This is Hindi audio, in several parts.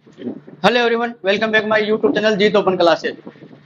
Hello everyone, welcome back my YouTube channel Jeet open classes.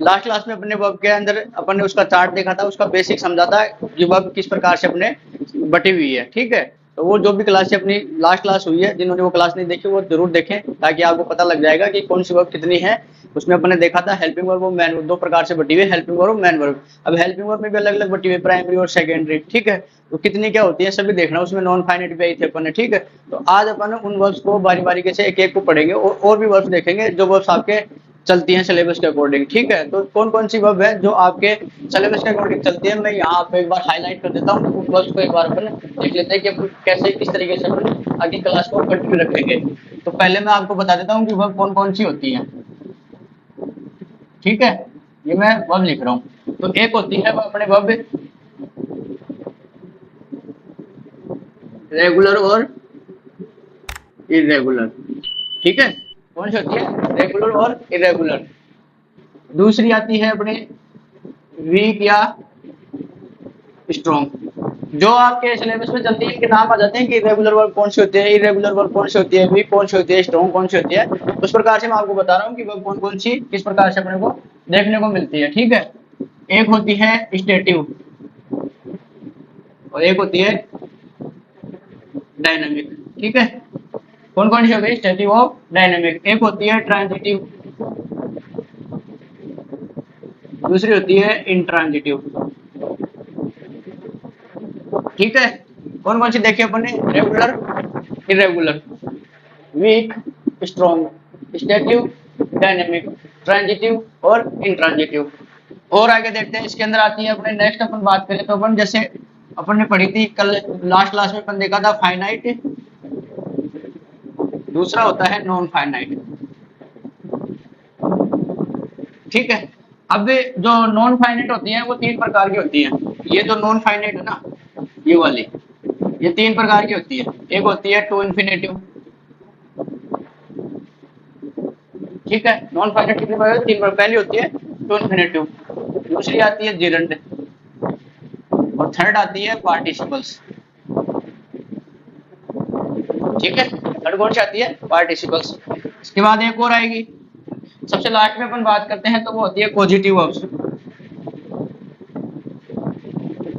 Last class में अपने वर्ब के अंदर अपन ने उसका चार्ट देखा था, उसका बेसिक समझा था कि वर्ब किस प्रकार से अपने बटी हुई है। ठीक है, तो वो जो भी क्लास से अपनी लास्ट क्लास हुई है, जिन्होंने वो क्लास नहीं देखी वो जरूर देखें, ताकि आपको पता लग जाएगा कि कौन सी वर्ब कितनी है। उसमें अपन ने देखा था हेल्पिंग वर्ब और मैन वर्ब दो प्रकार से बटी हुई है, हेल्पिंग वर्ब और मैन वर्ब। अब हेल्पिंग वर्ब में भी अलग अलग बटी हुई है, प्राइमरी और सेकेंडरी। ठीक है, तो कितनी क्या होती है सभी देखना, उसमें नॉन फाइनाइट भी आई थी अपन ने। ठीक है, तो आज अपन उन वर्ब्स को बारी बारी से एक एक को पढ़ेंगे और भी वर्ब्स देखेंगे जो वर्ब्स आपके चलती हैं सिलेबस के अकॉर्डिंग। ठीक है, तो कौन कौन सी वर्ब है जो आपके सिलेबस के अकॉर्डिंग चलती है, मैं यहाँ आपको एक बार हाईलाइट कर देता हूँ। उन वर्ब्स को एक बार अपन देख लेते हैं कि अपन कैसे किस तरीके से अपन आगे क्लास को कंटिन्यू रखेंगे। तो पहले मैं आपको बता देता हूँ कि वर्ब कौन कौन सी होती है। ठीक है, ये मैं वर्ब लिख रहा हूँ। तो एक होती है वह अपने वर्ब रेगुलर और इरेगुलर। ठीक है, कौन सी होती है, रेगुलर और इरेगुलर। दूसरी आती है अपने वीक या स्ट्रॉन्ग। जो आपके सिलेबस में चलती है इनके नाम आ जाते हैं कि रेगुलर वर्ब कौन सी होती है, इरेगुलर वर्ब कौन सी होती है, वीक कौन सी होती है, स्ट्रॉन्ग कौन सी होती है। उस प्रकार से मैं आपको बता रहा हूँ कि वर्ब कौन कौन सी किस प्रकार से अपने को देखने को मिलती है। ठीक है, एक होती है स्टेटिव और एक होती है डायनामिक। ठीक है, कौन कौन सी हो गई, स्टेटिव और डायनामिक। एक होती है ट्रांजिटिव, दूसरी होती है इंट्रांजिटिव। ठीक है, कौन कौन सी देखी अपन ने, regular, irregular, weak, strong, stative, dynamic, transitive और इंट्रांजिटिव। और आगे देखते हैं, इसके अंदर आती है अपने नेक्स्ट अपन बात करें तो अपन जैसे अपन ने पढ़ी थी कल लास्ट क्लास में, अपन देखा था फाइनाइट, दूसरा होता है नॉन फाइनाइट। ठीक है, अब जो नॉन फाइनाइट होती है वो तीन प्रकार की होती है। ये जो नॉन फाइनाइट है ना, ये वाली, ये तीन प्रकार की होती है। एक होती है टू इन्फिनेटिव। ठीक है, नॉन फाइनाइट कितनी प्रकार, तीन प्रकार। पहली होती है टू इन्फिनेटिव, दूसरी आती है जिरंड और थर्ड आती है पार्टिसिपल्स। ठीक है, थर्ड कौन सी आती है, पार्टिसिपल्स। इसके बाद एक और आएगी, सबसे लास्ट में अपन बात करते हैं तो वो होती है पॉजिटिव वर्ब्स।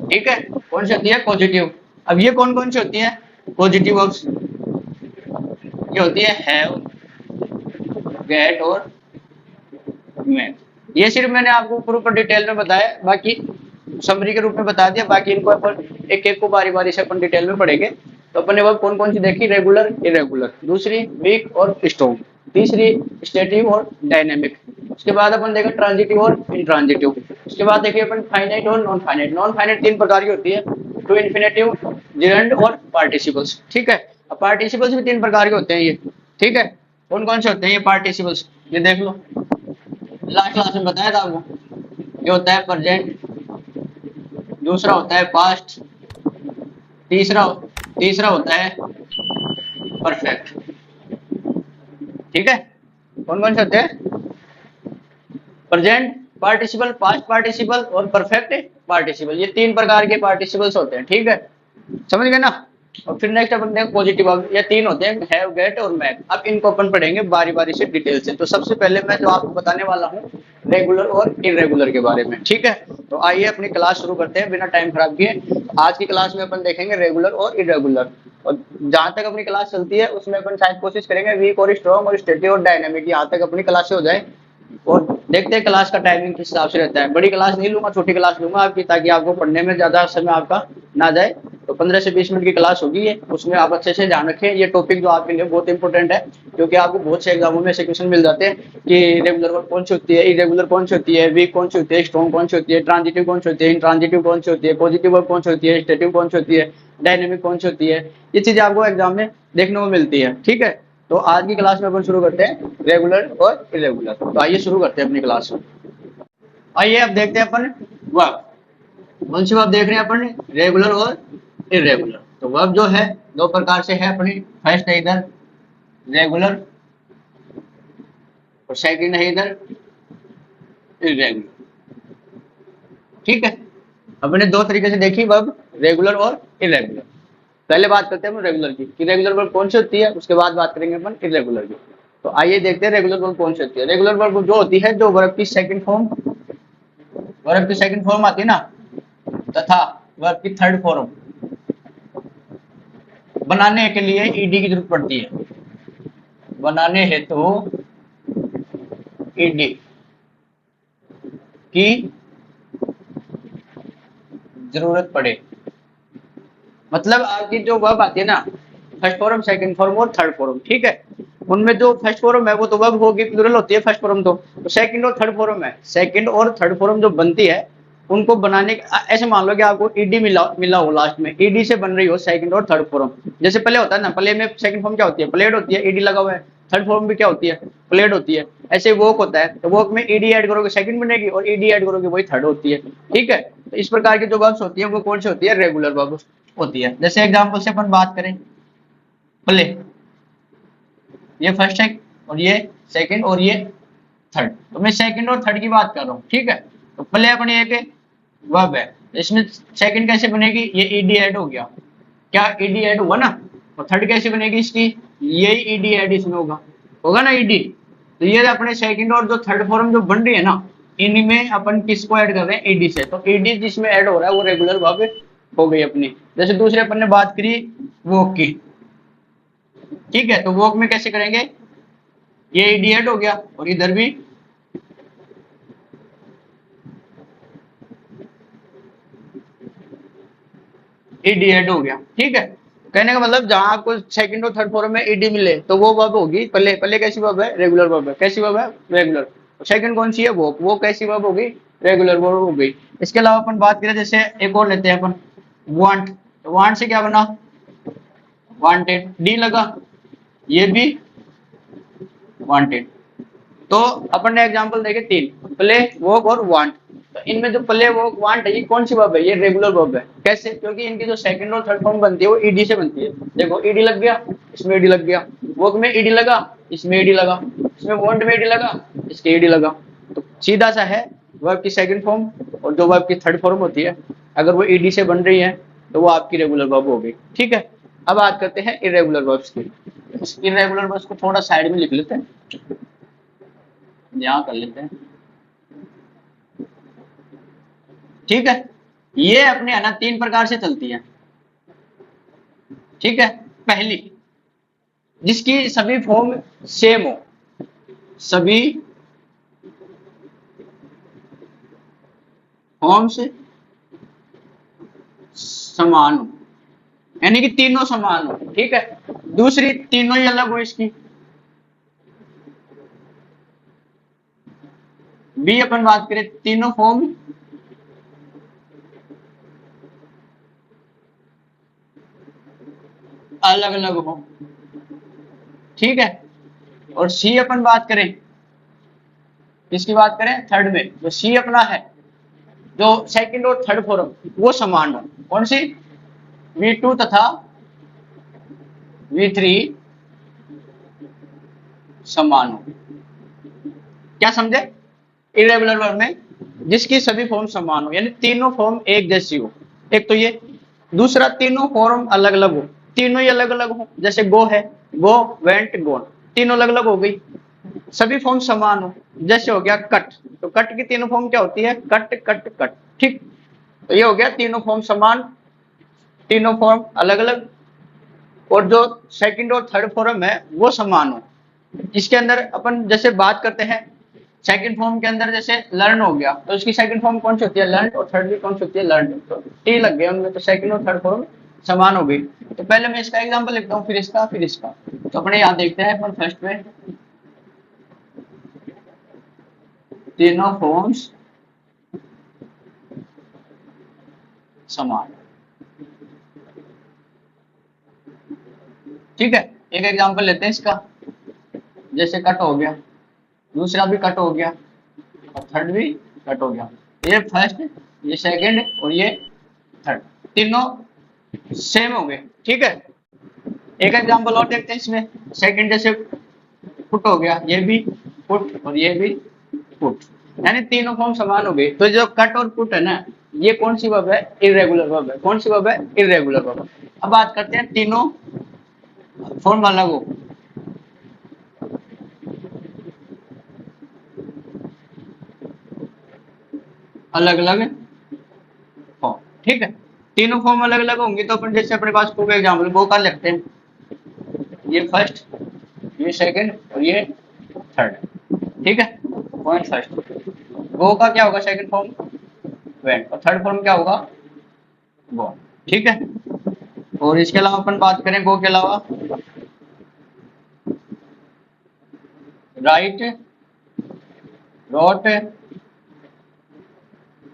ठीक है, कौन सी होती है, पॉजिटिव। अब ये कौन कौन सी होती है पॉजिटिव वर्ब्स, ये होती है हैव, गेट और मेक। ये सिर्फ मैंने आपको ऊपर डिटेल में बताया, बाकी समरी के रूप में बता दिया। बाकी इनको अपन एक एक को बारी बारी से अपन डिटेल में पढ़ेंगे। तो अपन ने वर्ब कौन कौन सी देखी, रेगुलर, इरेगुलर, दूसरी वीक और स्ट्रॉन्ग, तीसरी स्टेटिव और डायनेमिक। उसके बाद अपन देखा ट्रांजिटिव और इंट्रांजिटिव। उसके बाद देखिए अपन फाइनाइट और नॉन फाइनाइट। नॉन फाइनाइट तीन प्रकार की होती है, टू इन्फिनेटिव, जिरंड और पार्टिसिपल्स। ठीक है, अब पार्टिसिपल्स भी तीन प्रकार के होते हैं ये। ठीक है, कौन कौन से होते हैं ये पार्टिसिपल्स, ये देख लो, लास्ट क्लास में बताया था आपको। ये होता है प्रेजेंट, दूसरा होता है पास्ट, तीसरा तीसरा होता है परफेक्ट। ठीक है, कौन कौन से होते हैं, प्रेजेंट पार्टिसिपल, पास्ट पार्टिसिपल और परफेक्ट पार्टिसिपल। ये तीन प्रकार के पार्टिसिपल्स होते हैं। ठीक है, समझ गए ना। और फिर नेक्स्ट अपन देखें पॉजिटिव वर्ब, ये तीन होते हैं, हैव, गेट और मैक। अब इनको अपन पढ़ेंगे बारी बारी से डिटेल से। तो सबसे पहले मैं जो आपको बताने वाला हूँ रेगुलर और इरेगुलर के बारे में। ठीक है, तो आइए अपनी क्लास शुरू करते हैं बिना टाइम खराब किए। आज की क्लास में अपन देखेंगे रेगुलर और इरेगुलर। और जहां तक अपनी क्लास चलती है उसमें अपन शायद कोशिश करेंगे वीक और स्ट्रॉन्ग और स्टेटिव और डायनेमिक, यहाँ तक अपनी क्लास हो जाए। और देखते हैं क्लास का टाइमिंग किस हिसाब से रहता है। बड़ी क्लास नहीं लूंगा, छोटी क्लास लूंगा आपकी, ताकि आपको पढ़ने में ज्यादा समय आपका ना जाए। तो 15 से 20 मिनट की क्लास होगी ये, उसमें आप अच्छे से ध्यान रखें। ये टॉपिक जो आपके लिए बहुत इंपॉर्टेंट है, क्योंकि आपको बहुत से एग्जामों में ऐसे क्वेश्चन मिल जाते हैं कि रेगुलर वर्ब कौन सी होती है, इरेगुलर कौन सी होती है, वीक कौन सी होती है, स्ट्रॉन्ग कौन सी होती है, ट्रांजिटिव कौन सी होती है, इंट्रांजिटिव कौन सी होती है, पॉजिटिव वर्ब कौन सी होती है, स्टेटिव कौन सी होती है, डायनेमिक कौन सी होती है। ये चीजें आपको एग्जाम में देखने को मिलती है। ठीक है, तो आज की क्लास में अपन शुरू करते हैं रेगुलर और इरेगुलर। तो आइए शुरू करते हैं अपनी क्लास। आइए अब देखते हैं अपन वर्ब, कौन सी वर्ब देख रहे हैं अपन, रेगुलर और इरेगुलर। तो वर्ब जो है दो प्रकार से है अपनी, फर्स्ट है इधर रेगुलर और सेकंड है इधर इरेगुलर। ठीक है, अपने दो तरीके से देखी वर्ब, रेगुलर और इरेगुलर। पहले बात करते हैं हम रेगुलर की, कि रेगुलर वर्ब कौन सी होती है, उसके बाद बात करेंगे अपन इरेगुलर की। तो आइए देखते हैं रेगुलर वर्ब कौन सी होती है। रेगुलर वर्ब जो होती है जो वर्ब की सेकंड फॉर्म, वर्ब की सेकंड फॉर्म आती है ना, तथा वर्ब की थर्ड फॉर्म बनाने के लिए ईडी की जरूरत पड़ती है, बनाने हेतु ईडी की जरूरत पड़े। मतलब आपकी जो वर्ब आती है ना, फर्स्ट फॉर्म, सेकंड फॉर्म और थर्ड फॉर्म, ठीक है, उनमें जो फर्स्ट फॉर्म है वो तो वर्ब होगी, प्लूरल होती है फर्स्ट फॉर्म, तो सेकंड और थर्ड फॉर्म है, सेकंड और थर्ड फॉर्म जो बनती है उनको बनाने ऐसे मान लो कि आपको ईडी मिला हो, लास्ट में ईडी से बन रही हो सेकंड और थर्ड फॉर्म। जैसे पहले होता है ना, पहले में सेकंड फॉर्म क्या होती है, प्लेड होती है, ईडी लगा हुआ है। थर्ड फॉर्म भी क्या होती है, प्लेड होती है। ऐसे वोक होता है, तो वोक में ईडी ऐड करोगे सेकंड बनेगी, और ईडी ऐड करोगे वही थर्ड होती है, ठीक है। तो इस प्रकार की जो वर्ब्स होती है वो कौन सी होती है, रेगुलर वर्ब होती है। जैसे एग्जाम्पल से अपन बात करें, प्ले, ये फर्स्ट है और ये सेकंड और ये थर्ड, तो मैं सेकंड और थर्ड की बात कर रहा हूँ, ठीक है। तो प्ले अपने एक वर्ब है, इसमें सेकंड कैसे बनेगी, ये ईडी ऐड हो गया, क्या ईडी ऐड हुआ ना। और थर्ड कैसे बनेगी इसकी, ये ईडी ऐड इसमें होगा ना ईडी। तो ये अपने सेकंड और जो थर्ड फॉर्म जो बन रही है ना, इनमें अपन किसको ऐड कर रहे हैं, ईडी से। तो ईडी जिसमें ऐड हो रहा है वो रेगुलर वर्ब हो गई अपनी। जैसे दूसरे अपन ने बात करी वॉक की, ठीक है, तो वॉक में कैसे करेंगे, ये ईडी ऐड हो गया और इधर भी ईडी ऐड हो गया, ठीक है। कहने का मतलब जहां आपको सेकंड और थर्ड फॉर्म में ईडी मिले तो वो वर्ब होगी पहले। पहले कैसी वर्ब है, रेगुलर वर्ब है। कैसी वर्ब है, रेगुलर। सेकंड कौन सी है, वो कैसी वर्ब होगी, रेगुलर वर्ब हो गई। इसके अलावा अपन बात करें, जैसे एक और लेते हैं अपन, वांट। तो वांट से क्या बना, वांटेड, डी लगा, ये भी वांटेड। तो अपन ने एग्जांपल देखे तीन, प्ले, वॉक और वांट। तो इनमें जो प्ले, वॉक, वांट है, ये कौन सी वर्ब है, ये रेगुलर वर्ब है। कैसे, क्योंकि इनकी जो सेकंड और थर्ड फॉर्म बनती है वो ईडी से बनती है। देखो ईडी लग गया, इसमें ईडी लग गया, वॉक में ईडी लगा, इसमें ईडी लगा, इसमें वांट में ईडी लगा, इसके ईडी लगा। तो सीधा सा है, वर्ब की सेकंड फॉर्म और जो वर्ब की थर्ड फॉर्म होती है, अगर वो ईडी से बन रही है तो वो आपकी रेगुलर वर्ब हो गई, ठीक है। अब बात करते हैं इरेगुलर वर्ब्स की। इरेगुलर वर्ब्स को थोड़ा साइड में लिख लेते हैं, यहां कर लेते हैं, ठीक है। ये अपने है ना तीन प्रकार से चलती है, ठीक है। पहली, जिसकी सभी फॉर्म सेम हो, सभी फॉर्म्स समान हो, यानी कि तीनों समान हो, ठीक है। दूसरी, तीनों ही अलग हो इसकी। बी अपन बात करें, तीनों फॉर्म अलग अलग हो, ठीक है। और सी अपन बात करें, किसकी बात करें, थर्ड में, जो सी अपना है, जो सेकंड और थर्ड फॉर्म वो समान हो। कौन सी, V2 तथा V3 समान हो। क्या समझे, इरेगुलर वर्ब में जिसकी सभी फॉर्म समान हो, यानी तीनों फॉर्म एक जैसी हो, एक तो ये। दूसरा, तीनों फॉर्म अलग अलग हो, तीनों ही अलग अलग हो। जैसे गो है, गो, वेंट, गोन, तीनों अलग अलग हो गई। सभी फॉर्म समान हो, जैसे हो गया कट, तो कट की तीनों फॉर्म क्या होती है, कट, कट, कट, ठीक। तो ये हो गया तीनों फॉर्म समान, तीनों फॉर्म अलग अलग, और जो सेकंड और थर्ड फॉर्म है वो समान हो। इसके अंदर अपन जैसे बात करते हैं, सेकंड फॉर्म के अंदर जैसे लर्न हो गया, तो उसकी सेकंड फॉर्म कौन सी होती है, लर्न, और थर्ड भी कौन सी होती है, लर्न। तो टी लग गया उनमें, तो सेकंड और थर्ड फॉर्म समान हो गई। तो पहले मैं इसका एग्जांपल लिखता हूँ, फिर इसका, फिर इसका। तो अपने यहाँ देखते हैं अपन फर्स्ट में, तीनों फॉर्म्स समान, ठीक है। एक एग्जांपल लेते हैं इसका, जैसे कट हो गया, दूसरा भी कट हो गया, और थर्ड भी कट हो गया। ये फर्स्ट, ये सेकंड और ये थर्ड, तीनों सेम हो गए, ठीक है। एक एग्जांपल और देखते हैं इसमें, सेकंड जैसे पुट हो गया, ये भी पुट और ये भी पुट, यानी तीनों फॉर्म समान हो गए। तो जो कट और पुट है ना, ये कौन सी वर्ब है, इरेगुलर वर्ब है। कौन सी वर्ब है, इरेगुलर वर्ब। अब बात करते हैं तीनों फॉर्म अलग हो, अलग अलग फॉर्म। ठीक है, तीनों फॉर्म अलग अलग होंगी तो अपन जैसे अपने पास टू का एग्जाम्पल गो का लिखते हैं, ये फर्स्ट, ये सेकंड और ये थर्ड। ठीक है, पॉइंट फर्स्ट, गो का क्या होगा सेकंड फॉर्म वेंट, और थर्ड फॉर्म क्या होगा गॉन। ठीक है, और इसके अलावा अपन बात करें गो के अलावा, राइट, रोट,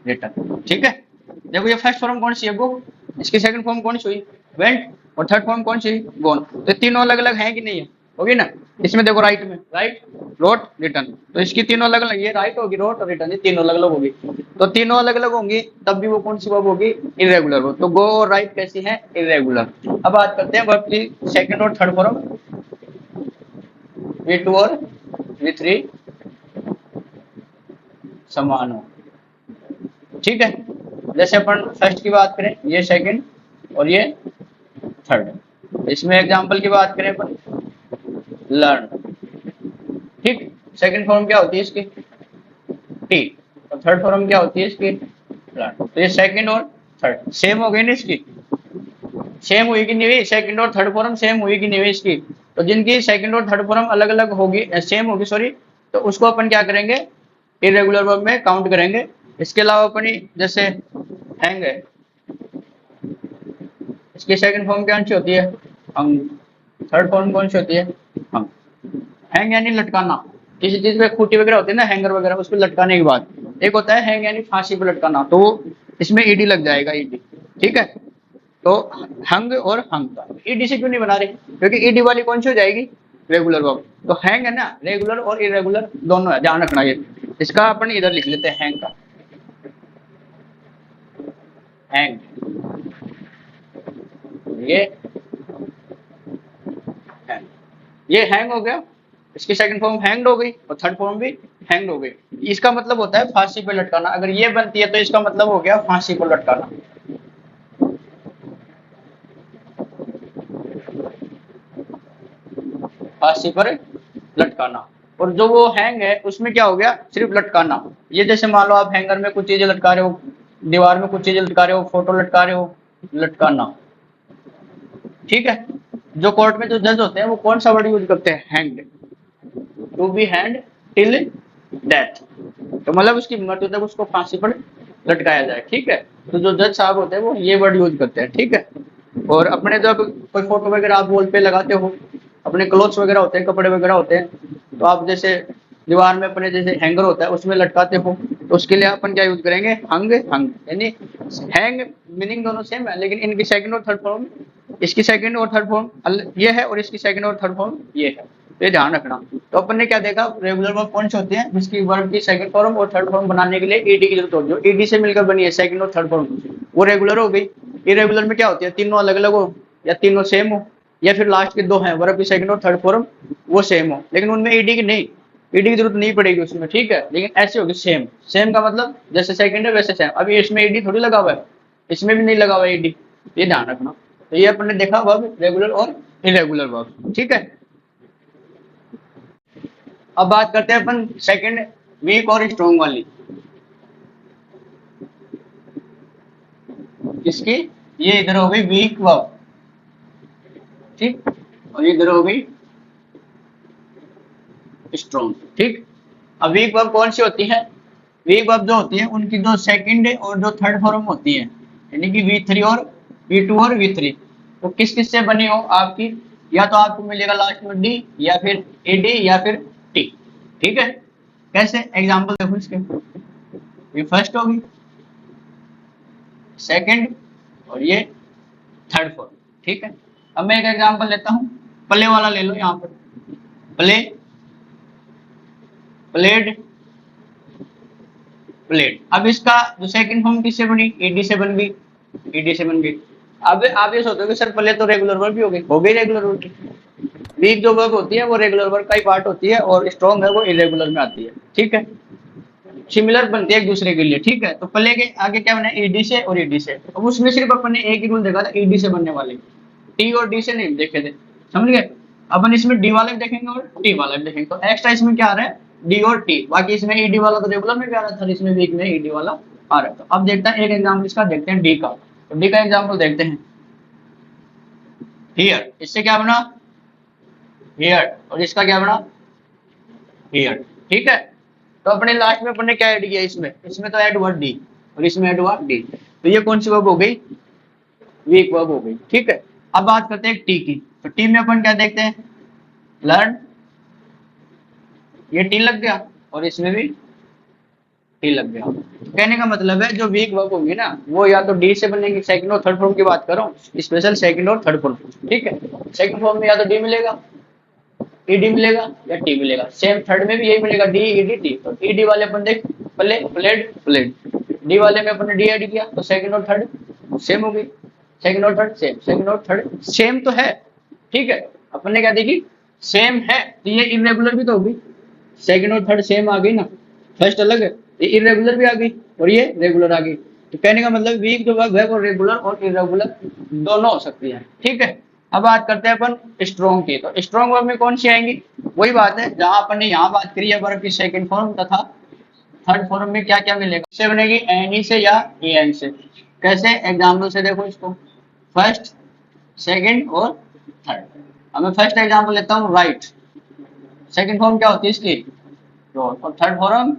रिटर्न। ठीक है, देखो ये फर्स्ट फॉर्म कौन सी है गो, इसकी सेकंड फॉर्म कौन सी हुई वेंट, और थर्ड फॉर्म कौन सी गॉन। तो तीनों अलग अलग हैं कि नहीं है, होगी ना। इसमें देखो राइट में राइट, रोट, रिटर्न, तो इसकी तीनों अलग अलग, ये राइट होगी, रोट और रिटर्न, ये तीनों अलग अलग होगी। तो तीनों अलग अलग होंगी तब भी वो कौन सी वर्ब होगी, इरेगुलर वर्ब। तो गो और राइट कैसी है, इरेगुलर। अब बात करते हैं वर्ब की सेकंड और थर्ड फॉर्म, V2 और V3 समान हो। ठीक है, जैसे अपन फर्स्ट की बात करें, ये सेकंड और ये थर्ड। इसमें एग्जांपल की बात करें अपन, लर्न। ठीक, सेकंड फॉर्म क्या होती है इसकी टी, और थर्ड फॉर्म क्या होती है इसकी लर्न। तो ये सेकंड और थर्ड सेम हो गई ना, इसकी सेम हुई कि नहीं हुई, सेकंड और थर्ड फॉर्म सेम हुई कि नहीं हुई इसकी। तो जिनकी सेकंड और थर्ड फॉर्म अलग अलग होगी, सेम होगी सॉरी, तो उसको अपन क्या करेंगे, इरेगुलर वर्ब में काउंट करेंगे। इसके अलावा अपनी जैसे हैंग है, इसकी सेकंड फॉर्म कौन सी होती है हंग, थर्ड फॉर्म कौन सी होती है हंग। हैंग यानी लटकाना, किसी चीज पे खूंटी वगैरह होती है ना, हैंगर वगैरह, उसको लटकाने के बाद। एक होता है हैंग यानी फांसी पे लटकाना, तो इसमें ईडी लग जाएगा, ईडी। ठीक है, तो हंग और हंग ईडी से क्यों नहीं बना रहे, क्योंकि ईडी वाली कौन सी हो जाएगी रेगुलर वर्ब। तो हैंग है ना, रेगुलर और इरेगुलर दोनों है, ध्यान रखना। ये इसका अपन इधर लिख लेते हैं हैंग का, हैंग, ये हैंग, ये हैंग हो गया, इसकी सेकंड फॉर्म हैंग्ड हो गई और थर्ड फॉर्म भी हैंग्ड हो गई। इसका मतलब होता है फांसी पे लटकाना। अगर ये बनती है तो इसका मतलब हो गया फांसी को लटकाना। फांसी पर लटकाना। और जो वो हैंग है उसमें क्या हो गया, सिर्फ लटकाना। ये जैसे मान लो आप हैंगर में कुछ चीजें लटका रहे हो, दीवार में कुछ चीजें लटका रहे हो, फोटो लटका रहे हो, लटकाना। ठीक है, जो कोर्ट में जो जज होते हैं वो कौन सा वर्ड यूज करते हैं, hanged, to be hanged till death. तो मतलब उसकी मृत्यु तक उसको फांसी पर लटकाया जाए। ठीक है, तो जो जज साहब होते हैं वो ये वर्ड यूज करते हैं। ठीक है, और अपने जब कोई फोटो वगैरह आप वॉल पे लगाते हो, अपने क्लोथ्स वगैरह होते हैं, कपड़े वगैरह होते हैं, तो आप जैसे दीवार में अपने जैसे हैंगर होता है उसमें लटकाते हो, तो उसके लिए अपन क्या यूज करेंगे, हंग हंग। यानी हैंग मीनिंग दोनों सेम है, लेकिन इनकी सेकंड और थर्ड फॉर्म, इसकी सेकंड और थर्ड फॉर्म ये है और इसकी सेकंड और थर्ड फॉर्म ये है, तो ये ध्यान रखना। तो अपन ने क्या देखा, रेगुलर वर्ब कौन सी होती है, जिसकी वर्ब की सेकंड फॉर्म और थर्ड फॉर्म बनाने के लिए ईडी की जरूरत होती है। जो ईडी से मिलकर बनी है सेकंड और थर्ड फॉर्म, वो रेगुलर हो गई। इरेगुलर में क्या होती है, तीनों अलग अलग हो या तीनों सेम हो, या फिर लास्ट के दो हैं वर्ब की सेकंड और थर्ड फॉर्म वो सेम हो, लेकिन उनमें ईडी की नहीं, ईडी की जरूरत नहीं पड़ेगी उसमें। ठीक है, लेकिन ऐसे होगी सेम। सेम का मतलब जैसे सेकंड है वैसे सेम। अभी इसमें ईडी थोड़ी लगा हुआ है, इसमें भी नहीं लगा हुआ ईडी, ये ध्यान रखना। तो ये अपन ने देखा वर्ब रेगुलर और इरेगुलर वर्ब। ठीक है, अब बात करते हैं अपन सेकंड वीक और स्ट्रॉन्ग वाली। इसकी ये इधर हो गई वीक वर्ब, ठीक, और ये इधर हो गई स्ट्रॉन्ग। ठीक, अब वीक वर्ब कौन सी होती है, वीक वर्ब जो होती है उनकी जो सेकंड और जो थर्ड फॉर्म होती है, यानी कि V3 और V2 और V3, तो किस किस से बनी हो आपकी, या तो आपको मिलेगा लास्ट में डी, या फिर एडी, या फिर टी। ठीक है, कैसे एग्जांपल देखो इसके, ये फर्स्ट होगी, सेकंड और ये थर्ड फॉर्म। ठीक है, अब मैं एक एग्जांपल लेता हूं, प्ले वाला ले लो यहाँ पर, प्ले, प्लेड, प्लेड। अब इसका जो सेकंड फॉर्म किससे बनी, ईडी से बन गई, ईडी से बन गई। अब आप ये सोचोगे सर प्ले तो रेगुलर वर्ब भी हो गई रेगुलर वर्ब की। वीक जो वर्ब होती है वो रेगुलर वर्ब का ही पार्ट होती है, और स्ट्रॉन्ग है वो इरेगुलर में आती है। ठीक है, सिमिलर बनती है एक दूसरे के लिए। ठीक है, तो प्ले के आगे क्या बना, ईडी से और ईडी से। अब उसमें सिर्फ अपन ने एक ही रूल देखा था, ईडी से बनने वाले, टी और डी से नहीं देखे थे, समझ गए। अपन इसमें डी वाला भी देखेंगे और टी वाला भी देखेंगे। तो एक्स्ट्रा इसमें क्या आ रहा है, डी और टी। बाकी इसमें ईडी वाला तो रेगुलर में भी आ रहा था, इसमें वीक में ईडी वाला आ रहा है। तो अब देखते हैं एक एग्जाम्पल इसका, देखते हैं डी का। तो डी का एग्जाम्पल देखते हैं, हियर, इससे क्या बना हियर, और इसका क्या बना हियर, ठीक है। तो अपने लास्ट में अपन ने क्या ऐड किया, इसमें तो ऐड हुआ डी और इसमें ऐड हुआ डी, तो ये कौन सी वर्ब हो गई, वीक वर्ब हो गई, ठीक है। अब बात करते हैं टी की। तो टी में अपन क्या देखते हैं, लर्न, ये टी लग गया और इसमें भी टी लग गया। तो कहने का मतलब है जो वीक वर्ब होंगी ना वो या तो डी से बनेगी, सेकंड और थर्ड फॉर्म की बात करो, स्पेशल सेकंड और थर्ड फॉर्म, ठीक है। सेकंड फॉर्म में या तो डी मिलेगा, ईडी मिलेगा या टी मिलेगा। सेम थर्ड में भी यही मिलेगा, डी ईडी टी। तो ईडी वाले अपन देख प्ले प्लेड प्लेड, डी वाले में अपन ने डी ऐड किया तो सेकंड और थर्ड सेम हो गई, सेकंड और थर्ड सेम, सेकंड और थर्ड सेम तो है, ठीक है। अपन ने क्या देखी, सेम है, तो ये इरेगुलर भी तो होगी, सेकंड और थर्ड सेम आ गई ना, फर्स्ट अलग है, ये इरेगुलर भी आ गई और ये रेगुलर आ गई। तो कहने का मतलब वीक जो वर्ब है वो रेगुलर और इरेगुलर दोनों हो सकती है, ठीक है। अब बात करते हैं अपन स्ट्रॉन्ग की। तो स्ट्रॉन्ग वर्ब में कौन सी आएंगी, वही बात है जहां अपन ने यहाँ बात करी है वर्ब की सेकंड फॉर्म तथा थर्ड फॉर्म में क्या क्या मिलेगा, से बनेगी एनी से या एन से। कैसे, एग्जाम्पल से देखो इसको, फर्स्ट सेकंड और थर्ड। अब मैं फर्स्ट एग्जाम्पल लेता हूँ, राइट, सेकंड फॉर्म क्या होती है इसकी, रोट, और थर्ड फॉर्म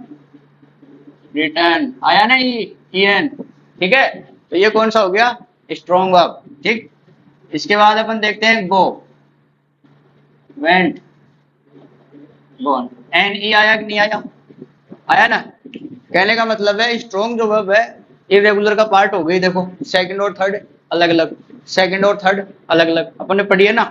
रिटर्न, आया ना ये एन, ठीक है। तो ये कौन सा हो गया, स्ट्रॉन्ग वर्ब, ठीक। इसके बाद अपन देखते हैं गो, वेंट, गॉन, एन ई आया कि नहीं आया, आया ना। कहने का मतलब है स्ट्रॉन्ग जो वर्ब है इरेगुलर का पार्ट हो गई, देखो सेकंड और थर्ड अलग अलग, सेकंड और थर्ड अलग अलग अपन ने पढ़ी है ना।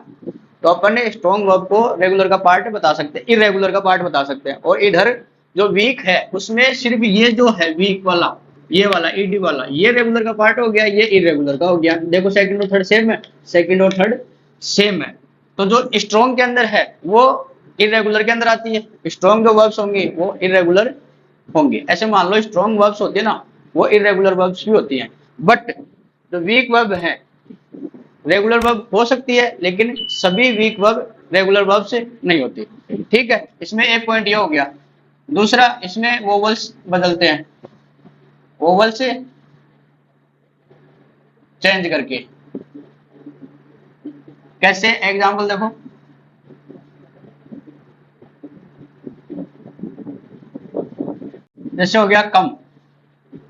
तो अपन ने स्ट्रॉन्ग वर्ब को रेगुलर का पार्ट बता सकते हैं, इरेगुलर का पार्ट बता सकते हैं। और इधर जो वीक है उसमें सिर्फ ये जो है वीक वाला, ये वाला ईडी वाला, ये रेगुलर का पार्ट हो गया, ये इरेगुलर का हो गया। देखो सेकंड और थर्ड सेम है, सेकंड और थर्ड सेम है। तो जो स्ट्रॉन्ग के अंदर है वो इरेगुलर के अंदर आती है, स्ट्रॉन्ग जो वर्ब्स होंगी वो इरेगुलर होंगी। ऐसे मान लो स्ट्रॉन्ग वर्ब्स होती है ना वो इरेगुलर वर्ब्स भी होती हैं, बट जो वीक वर्ब है रेगुलर वर्ब हो सकती है, लेकिन सभी वीक वर्ब रेगुलर वर्ब से नहीं होती, ठीक है। इसमें एक पॉइंट ये हो गया। दूसरा, इसमें वोवल्स बदलते हैं, वोवल से चेंज करके। कैसे, एग्जांपल देखो, जैसे हो गया कम,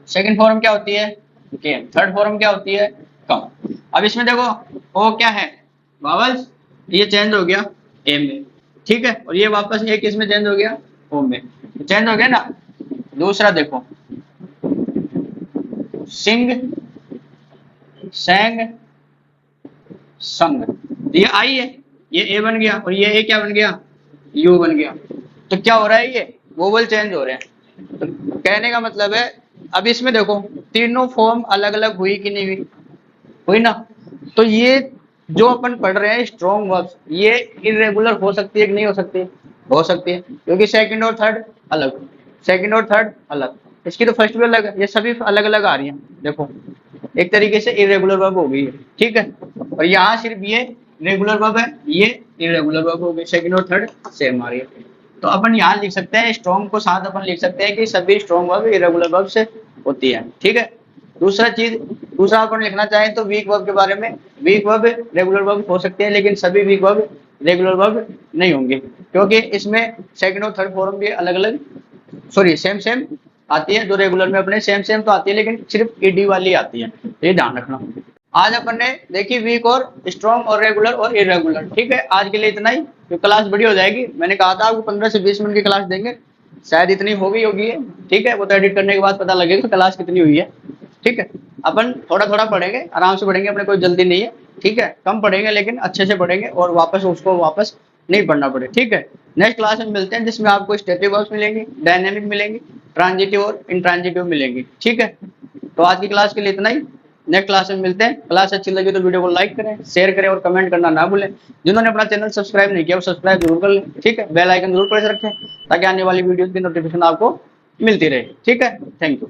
सेकंड फॉर्म क्या होती है केम, थर्ड फॉर्म क्या होती है कम। अब इसमें देखो ओ क्या है वावल्स, ये चेंज हो गया ए में, ठीक है, और ये वापस एक इसमें चेंज हो गया ओ में, चेंज हो गया ना। दूसरा देखो सिंग, सेंग, संग, ये आई है, ये ए बन गया और ये ए क्या बन गया, यू बन गया। तो क्या हो रहा है, ये वोवल चेंज हो रहे हैं। तो कहने का मतलब है अब इसमें देखो तीनों फॉर्म अलग अलग हुई कि नहीं हुई, हुई ना। तो ये जो अपन पढ़ रहे हैं स्ट्रॉन्ग वर्ब्स, ये इरेगुलर हो सकती है कि नहीं हो सकती, हो सकती है, क्योंकि सेकंड और थर्ड अलग, सेकंड और थर्ड अलग, इसकी तो फर्स्ट भी अलग है, ये सभी अलग अलग आ रही हैं। देखो एक तरीके से इरेगुलर वर्ब हो गई है, ठीक है। और यहाँ सिर्फ ये रेगुलर वर्ब है, ये इरेगुलर वर्ब हो गई, सेकंड और थर्ड सेम आ रही है। तो अपन यहाँ लिख सकते हैं स्ट्रॉन्ग को साथ अपन लिख सकते हैं कि सभी स्ट्रॉन्ग वर्ब इरेगुलर वर्ब से होती है, ठीक है। दूसरा अपन लिखना चाहें तो वीक वर्ब के बारे में, वीक वर्ब रेगुलर वर्ब हो सकते हैं लेकिन सभी वीक वर्ब रेगुलर वर्ब नहीं होंगे, क्योंकि इसमें सेकंड और थर्ड फॉर्म भी अलग अलग, सॉरी सेम सेम आती है। जो रेगुलर में अपने सेम सेम तो आती है लेकिन सिर्फ ईडी वाली आती है, ये ध्यान रखना। आज अपन ने देखी वीक और स्ट्रॉन्ग और रेगुलर और इरेगुलर, ठीक है। आज के लिए इतना ही, तो क्लास बड़ी हो जाएगी, मैंने कहा था आपको 15 से 20 मिनट की क्लास देंगे, शायद इतनी हो गई होगी, ठीक है। वो तो एडिट करने के बाद पता लगेगा क्लास कितनी हुई है, ठीक है। अपन थोड़ा थोड़ा पढ़ेंगे, आराम से पढ़ेंगे, अपने कोई जल्दी नहीं है, ठीक है। कम पढ़ेंगे लेकिन अच्छे से पढ़ेंगे और वापस उसको वापस नहीं पढ़ना पड़े, ठीक है। नेक्स्ट क्लास में मिलते हैं जिसमें आपको स्टेटिव वर्ब्स मिलेंगी, डायनेमिक मिलेंगी, ट्रांजिटिव और इंट्रांजिटिव मिलेंगी, ठीक है। तो आज की क्लास के लिए इतना ही, नेक्स्ट क्लास में मिलते हैं। क्लास अच्छी लगी तो वीडियो को लाइक करें, शेयर करें और कमेंट करना ना भूलें। जिन्होंने अपना चैनल सब्सक्राइब नहीं किया वो सब्सक्राइब जरूर कर लें, ठीक है। बेल आइकन जरूर प्रेस रखें ताकि आने वाली वीडियो की नोटिफिकेशन आपको मिलती रहे, ठीक है। Thank you.